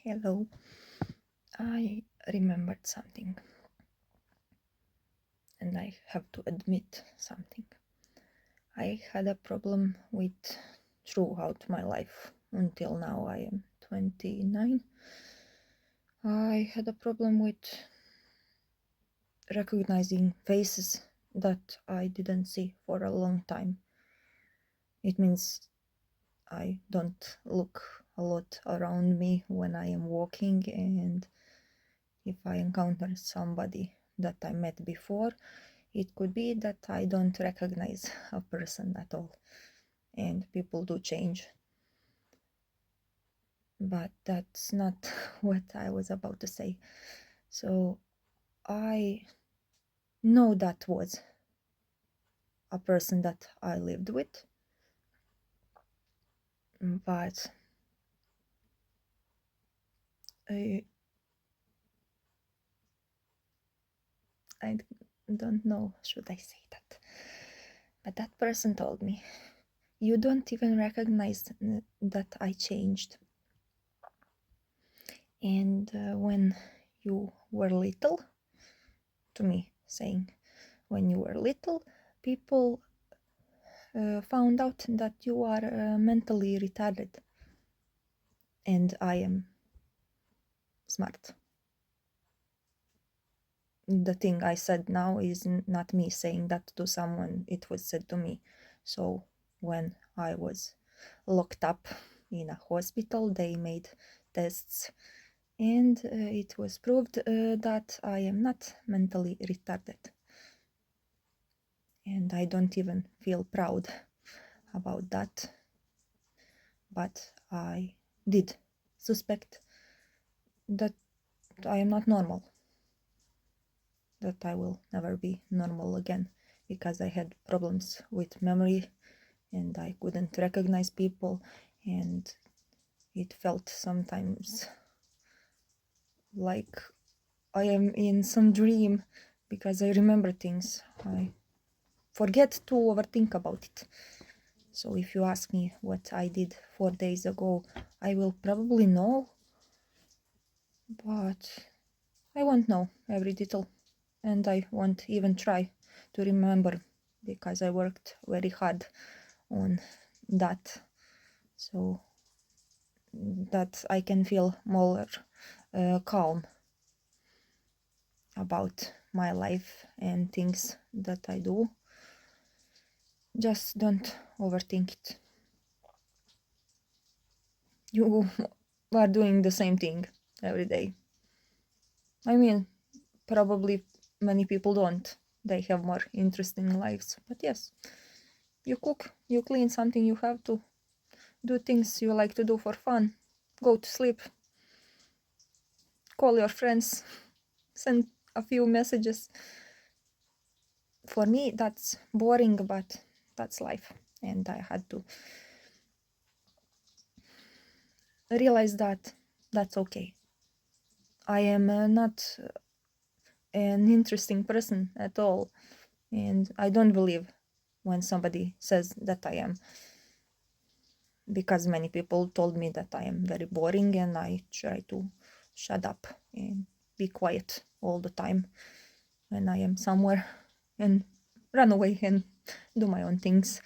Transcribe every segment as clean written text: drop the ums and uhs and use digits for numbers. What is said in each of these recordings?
Hello. I remembered something, and I have to admit something. I had a problem with throughout my life until now. I am 29. I had a problem with recognizing faces that I didn't see for a long time. It means I don't look a lot around me when I am walking, and if I encounter somebody that I met before, it could be that I don't recognize a person at all, and people do change. But that's not what I was about to say. So I know that was a person that I lived with, but I don't know, should I say that? But that person told me, you don't even recognize that I changed. And when you were little, to me, saying, when you were little, people found out that you are mentally retarded, and I am smart. The thing I said now is not me saying that to someone, it was said to me. So when I was locked up in a hospital, they made tests, and it was proved that I am not mentally retarded. And I don't even feel proud about that, but I did suspect that I am not normal, that I will never be normal again, because I had problems with memory and I couldn't recognize people, and it felt sometimes like I am in some dream because I remember things. I forget to overthink about it. So if you ask me what I did 4 days ago, I will probably know, but I won't know every detail, and I won't even try to remember, because I worked very hard on that, so that I can feel more calm about my life and things that I do. Just don't overthink it. You are doing the same thing every day. I mean, probably many people don't. They have more interesting lives. But yes, you cook, you clean something, you have to do things you like to do for fun. Go to sleep, call your friends, send a few messages. For me, that's boring, but that's life. And I had to realize that that's okay. I am not an interesting person at all, and I don't believe when somebody says that I am, because many people told me that I am very boring, and I try to shut up and be quiet all the time when I am somewhere, and run away and do my own things,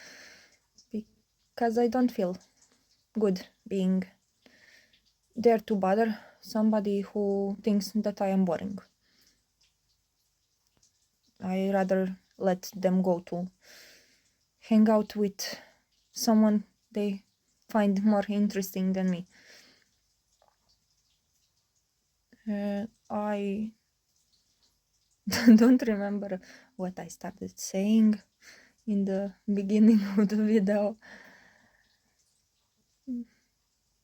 because I don't feel good being there to bother somebody who thinks that I am boring. I rather let them go to hang out with someone they find more interesting than me. I don't remember what I started saying in the beginning of the video,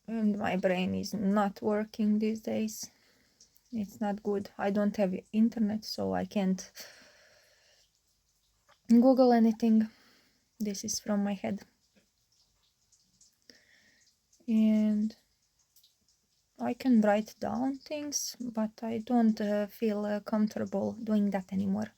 and my brain is not working these days. It's not good. I don't have internet, so I can't Google anything. This is from my head. And I can write down things, but I don't feel comfortable doing that anymore,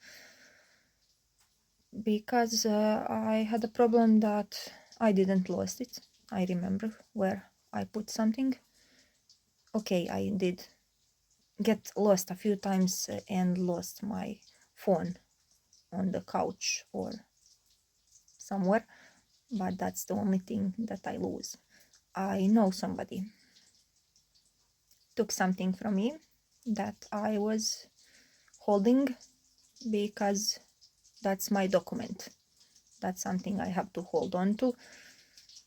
because I had a problem that I didn't lost it. I remember where I put something, Okay, I did get lost a few times and lost my phone on the couch or somewhere, but that's the only thing that I lose. I know somebody took something from me that I was holding because that's my document. That's something I have to hold on to,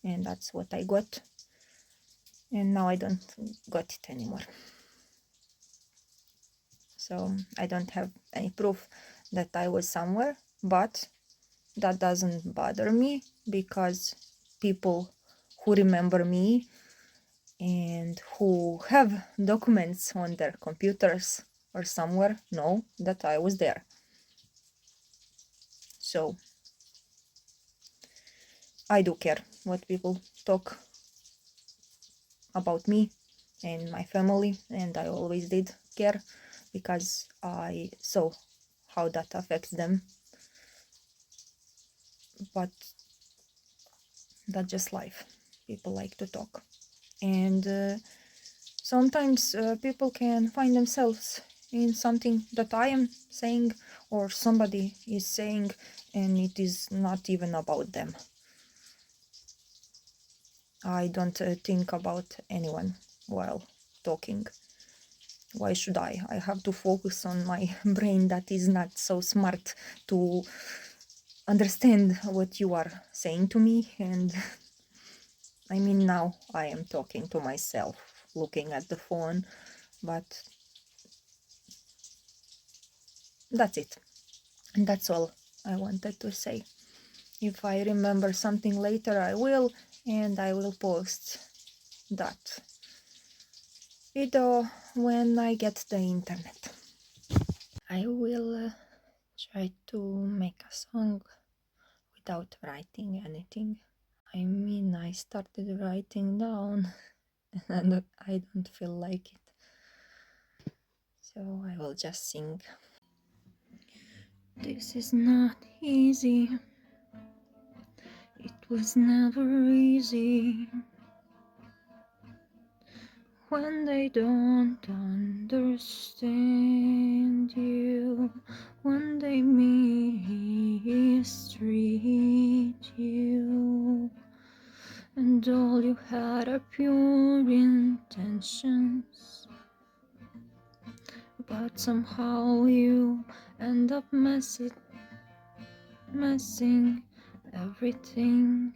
and that's what I got. And now I don't got it anymore. So I don't have any proof that I was somewhere, but that doesn't bother me because people who remember me and who have documents on their computers or somewhere know that I was there. So I do care what people talk about me and my family, and I always did care because I saw how that affects them. But that's just life. People like to talk, and sometimes people can find themselves in something that I am saying or somebody is saying, and it is not even about them. I don't think about anyone while talking. Why should I? I have to focus on my brain that is not so smart to understand what you are saying to me. And I mean, now I am talking to myself, looking at the phone, but that's it. And that's all I wanted to say. If I remember something later, I will, and I will post that video when I get the internet. I will try to make a song without writing anything. I mean, I started writing down and I don't feel like it. So I will just sing. This is not easy. It was never easy. When they don't understand you, when they mistreat you, and all you had are pure intentions, but somehow you end up messing everything.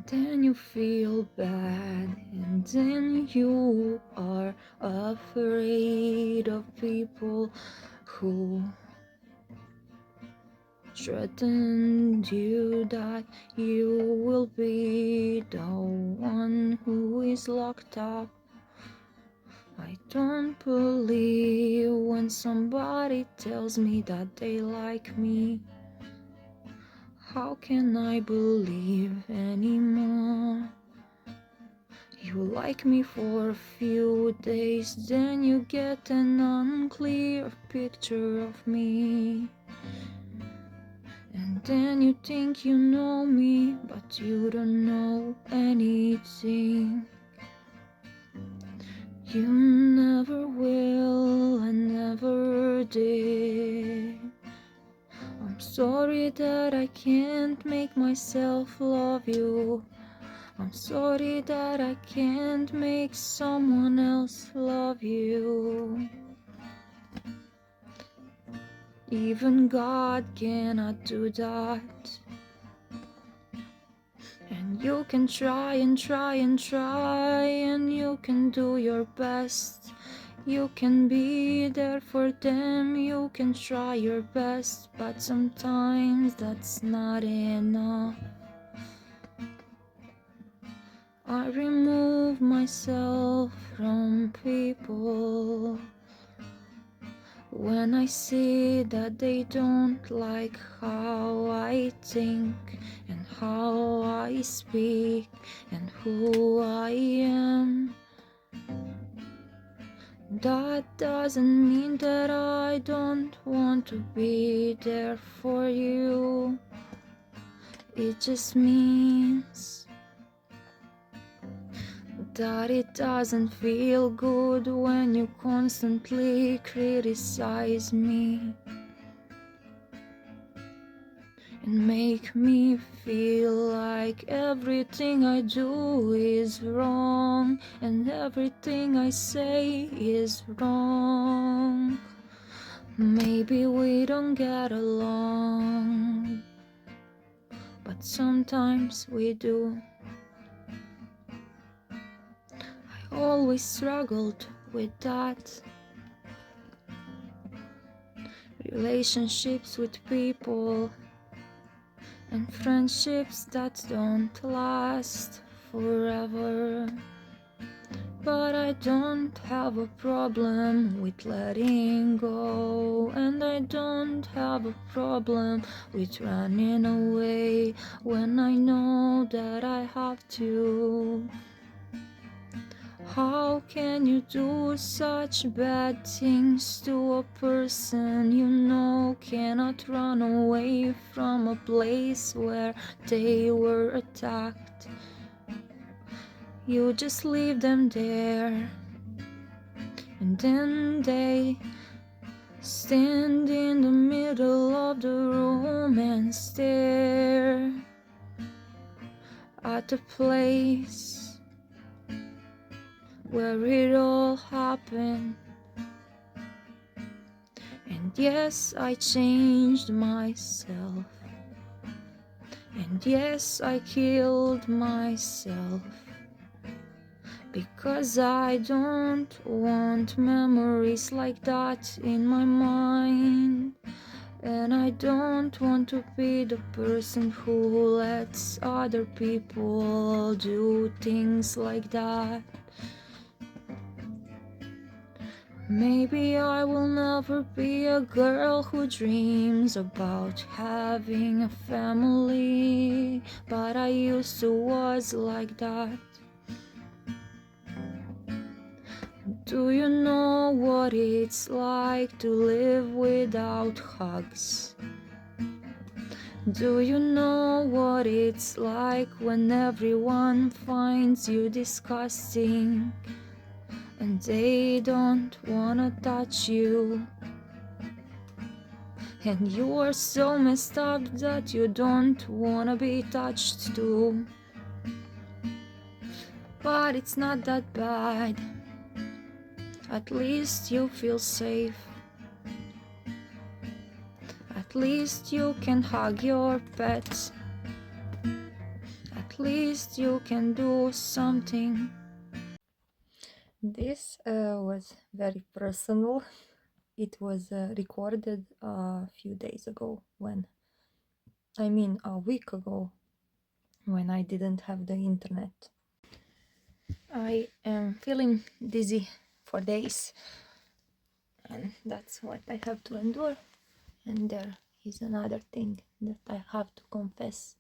Then you feel bad, and then you are afraid of people who threatened you that you will be the one who is locked up. I don't believe when somebody tells me that they like me. How can I believe anymore? You like me for a few days, then you get an unclear picture of me. And then you think you know me, but you don't know anything. You never will and never did. I'm sorry that I can't make myself love you. I'm sorry that I can't make someone else love you. Even God cannot do that. And you can try and try and try, and you can do your best. You can be there for them, you can try your best, but sometimes that's not enough. I remove myself from people when I see that they don't like how I think and how I speak and who I am. That doesn't mean that I don't want to be there for you. It just means that it doesn't feel good when you constantly criticize me and make me feel like everything I do is wrong and everything I say is wrong. Maybe we don't get along, but sometimes we do. I always struggled with that. Relationships with people and friendships that don't last forever. But I don't have a problem with letting go, and I don't have a problem with running away when I know that I have to. How can you do such bad things to a person you know cannot run away from a place where they were attacked? You just leave them there, and then they stand in the middle of the room and stare at the place where it all happened. And yes, I changed myself, and yes, I killed myself, because I don't want memories like that in my mind. And I don't want to be the person who lets other people do things like that. Maybe I will never be a girl who dreams about having a family, but I used to was like that. Do you know what it's like to live without hugs? Do you know what it's like when everyone finds you disgusting and they don't wanna touch you? And you are so messed up that you don't wanna be touched too. But it's not that bad. At least you feel safe. At least you can hug your pets. At least you can do something. This was very personal. It was recorded a few days ago a week ago, when I didn't have the internet. I am feeling dizzy for days, and that's what I have to endure. And there is another thing that I have to confess.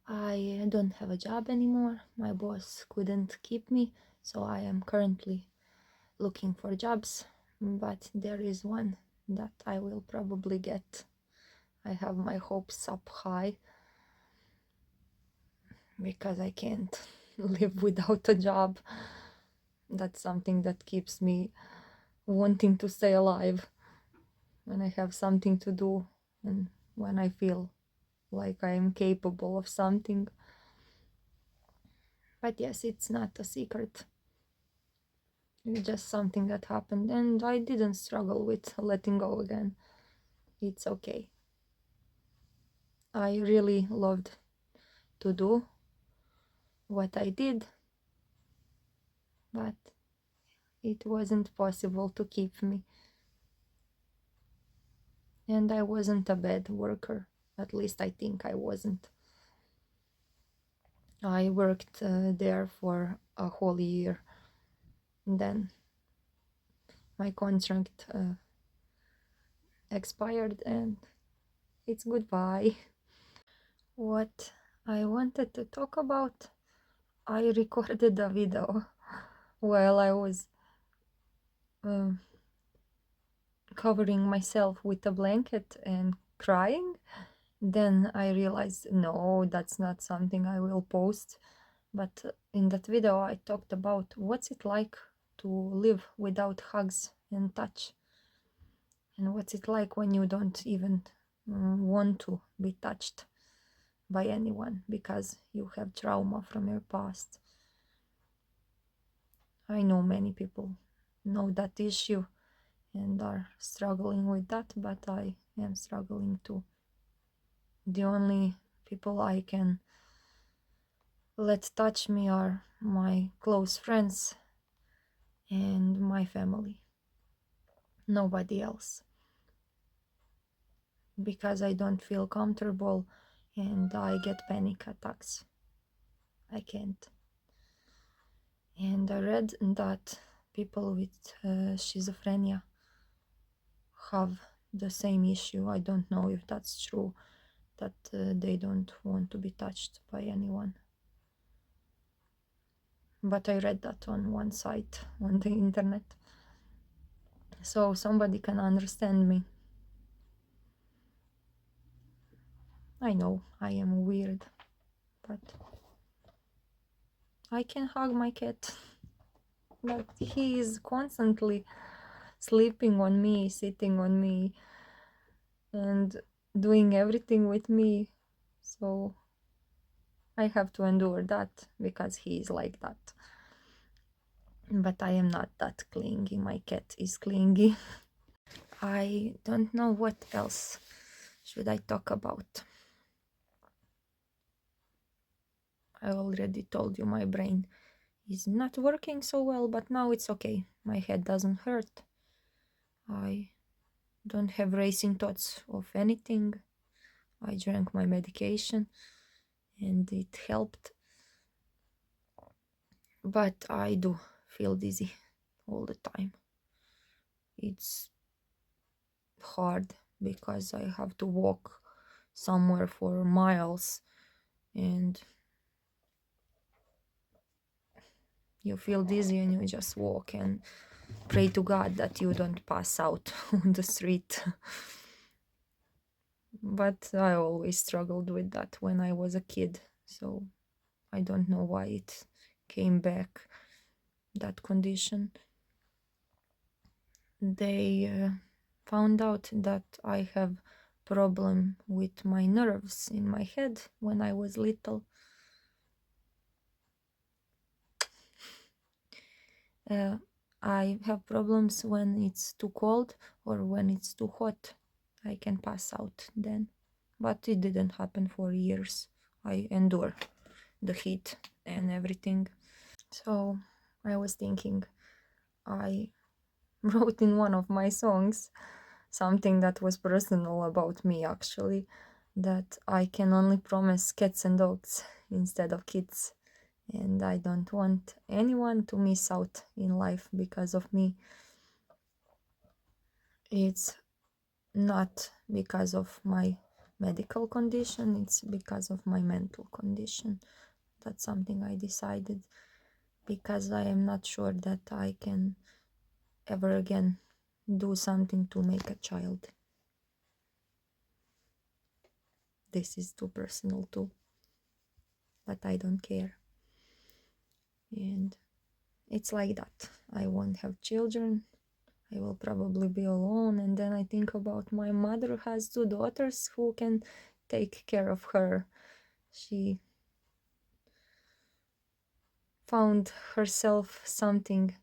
I don't have a job anymore. My boss couldn't keep me, so I am currently looking for jobs, but there is one that I will probably get. I have my hopes up high because I can't live without a job. That's something that keeps me wanting to stay alive, when I have something to do and when I feel like I am capable of something. But yes, it's not a secret. It's just something that happened, and I didn't struggle with letting go again. It's okay. I really loved to do what I did, but it wasn't possible to keep me. And I wasn't a bad worker. At least I think I wasn't. I worked there for a whole year. And then my contract expired and it's goodbye. What I wanted to talk about, I recorded a video while I was covering myself with a blanket and crying. Then I realized, no, that's not something I will post. But in that video I talked about what's it like to live without hugs and touch, and what's it like when you don't even want to be touched by anyone because you have trauma from your past. I know many people know that issue and are struggling with that, but I am struggling too. The only people I can let touch me are my close friends and my family. Nobody else. Because I don't feel comfortable and I get panic attacks. I can't. And I read that people with schizophrenia have the same issue. I don't know if that's true, that they don't want to be touched by anyone. But I read that on one site on the internet. So somebody can understand me. I know I am weird, but I can hug my cat. But he is constantly sleeping on me, sitting on me, and doing everything with me. So I have to endure that because he is like that. But I am not that clingy. My cat is clingy. I don't know what else should I talk about. I already told you my brain is not working so well, but now it's okay. My head doesn't hurt. I don't have racing thoughts of anything. I drank my medication and it helped. But I do feel dizzy all the time. It's hard because I have to walk somewhere for miles and you feel dizzy and you just walk and pray to God that you don't pass out on the street. But I always struggled with that when I was a kid, so I don't know why it came back, that condition. They found out that I have problem with my nerves in my head when I was little. I have problems when it's too cold or when it's too hot. I can pass out then. But it didn't happen for years. I endure the heat and everything. So I was thinking, I wrote in one of my songs something that was personal about me actually, that I can only promise cats and dogs instead of kids. And I don't want anyone to miss out in life because of me. It's not because of my medical condition, it's because of my mental condition. That's something I decided because I am not sure that I can ever again do something to make a child. This is too personal too, but I don't care. And it's like that. I won't have children. I will probably be alone. And then I think about my mother has 2 daughters who can take care of her. She found herself something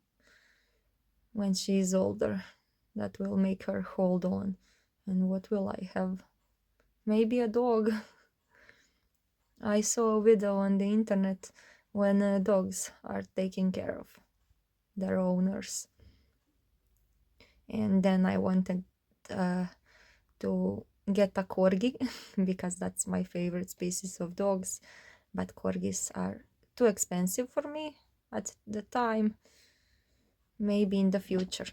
when she is older that will make her hold on. And what will I have? Maybe a dog. I saw a video on the internet when dogs are taking care of their owners. And then I wanted to get a corgi because that's my favorite species of dogs, but corgis are too expensive for me at the time. Maybe in the future.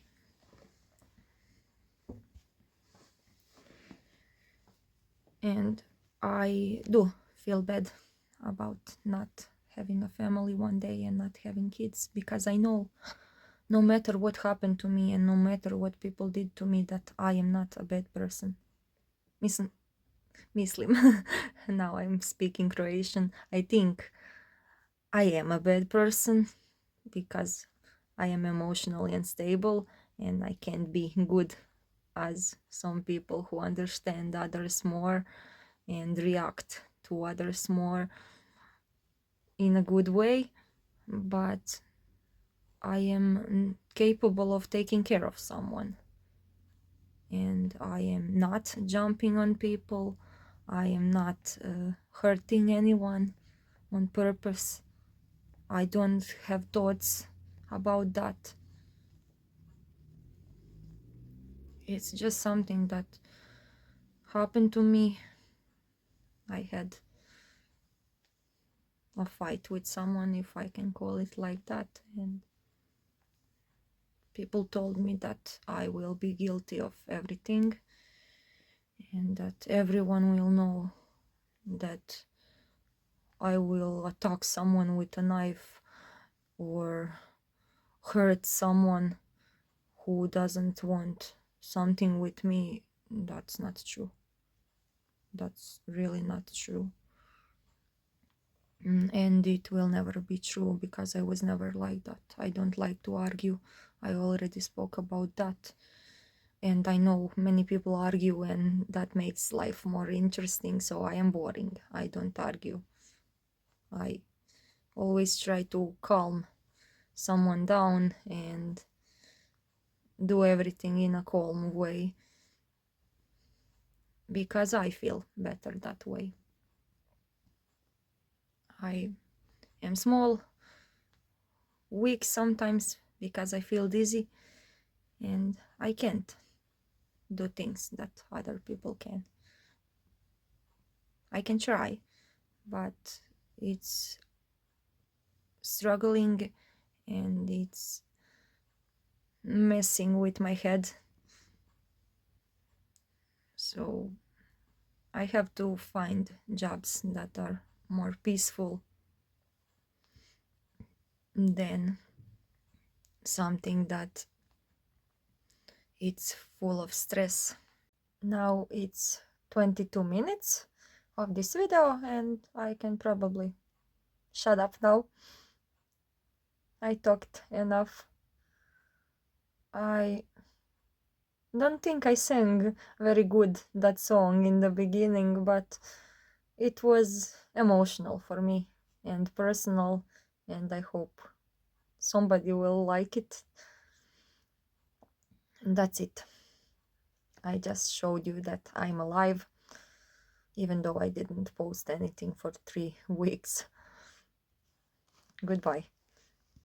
And I do feel bad about not having a family one day and not having kids, because I know no matter what happened to me and no matter what people did to me, that I am not a bad person. Mislim. Now I'm speaking Croatian. I think I am a bad person because I am emotionally unstable and I can't be good as some people who understand others more and react to others more in a good way. But I am capable of taking care of someone. And I am not jumping on people. I am not hurting anyone on purpose. I don't have thoughts about that. It's just something that happened to me. I had a fight with someone, if I can call it like that, and people told me that I will be guilty of everything and that everyone will know that I will attack someone with a knife or hurt someone who doesn't want something with me. That's not true. That's really not true. And it will never be true because I was never like that. I don't like to argue. I already spoke about that. And I know many people argue and that makes life more interesting, so I am boring. I don't argue. I always try to calm someone down and do everything in a calm way because I feel better that way. I am small, weak sometimes because I feel dizzy and I can't do things that other people can. I can try, but it's struggling and it's messing with my head. So I have to find jobs that are more peaceful than something that it's full of stress. Now it's 22 minutes of this video and I can probably shut up now. I talked enough. I don't think I sang very good that song in the beginning, but it was emotional for me and personal, and I hope somebody will like it. And that's it. I just showed you that I'm alive, even though I didn't post anything for 3 weeks. Goodbye.